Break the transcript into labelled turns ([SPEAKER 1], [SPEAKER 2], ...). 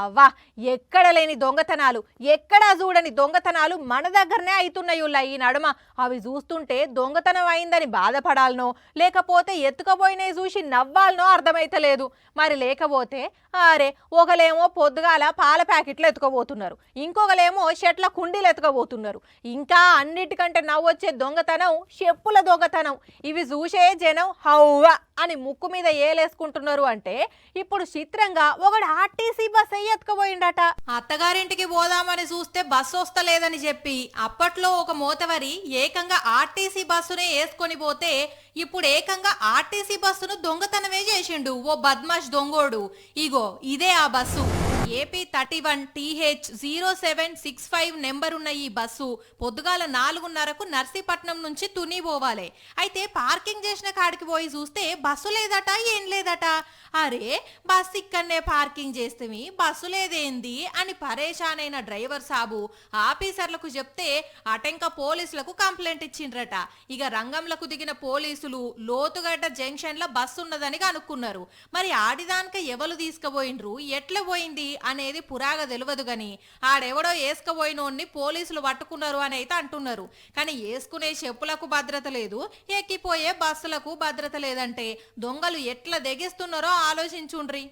[SPEAKER 1] అవ్వా ఎక్కడ లేని దొంగతనాలు ఎక్కడా చూడని దొంగతనాలు మన దగ్గరనే అవుతున్నాయుల్లా ఈ నడుమ. అవి చూస్తుంటే దొంగతనం అయిందని బాధపడాలనో లేకపోతే ఎత్తుకపోయినవి చూసి నవ్వాలనో అర్థమైతలేదు. మరి లేకపోతే అరే ఒకలేమో పొద్దుగాల పాల ప్యాకెట్లు ఎత్తుకోబోతున్నారు, ఇంకొకలేమో చెట్ల కుండీలు ఎత్తుకోబోతున్నారు, ఇంకా అన్నిటికంటే నవ్వొచ్చే దొంగతనం చెప్పుల దొంగతనం. ఇవి చూసే జనం హౌవా అని ముక్కు మీద ఏలేసుకుంటున్నారు. అంటే ఇప్పుడు చిత్రంగా ఒకడు ఆర్టీసీ బస్ ఎత్తుకుపోయిండట. అత్తగారింటికి పోదామని చూస్తే బస్సు వస్తలేదని చెప్పి అప్పట్లో ఒక మోతవరి ఏకంగా ఆర్టీసీ బస్సునే వేసుకొని పోతే ఇప్పుడు ఏకంగా ఆర్టీసీ బస్సును దొంగతనమే చేసిండు ఓ బద్మాష్ దొంగోడు. ఇగో ఇదే ఆ బస్సు. ఏపీ 31TH0765 నెంబరున్న ఈ బస్సు పొద్దుగాల 4:30కు నర్సీపట్నం నుంచి తుని పోవాలి. అయితే పార్కింగ్ చేసిన కాడికి పోయి చూస్తే బస్సు లేదట, ఏం లేదట. అరే బస్సు ఇక్కడనే పార్కింగ్ చేస్తేమి బస్సు లేదేంది అని పరేషాన్ అయిన డ్రైవర్ సాబు ఆఫీసర్లకు చెప్తే అటెంక పోలీసులకు కంప్లైంట్ ఇచ్చిండ్రట. ఇక రంగంలకు దిగిన పోలీసులు లోతుగడ్డ జంక్షన్ లో బస్సు ఉన్నదని కనుక్కున్నారు. మరి ఆడిదానిక ఎవరు తీసుకుపోయిండ్రు, ఎట్లా పోయింది అనేది పురాగా తెలియదు గాని ఆడెవడో వేసుకుపోయినోన్ని పోలీసులు పట్టుకున్నారు అని అయితే అంటున్నారు. కానీ వేసుకునే చెప్పులకు భద్రత లేదు, ఎక్కిపోయే బస్సులకు భద్రత లేదంటే దొంగలు ఎట్లా దెగిస్తున్నారో ఆలోచించుండ్రి.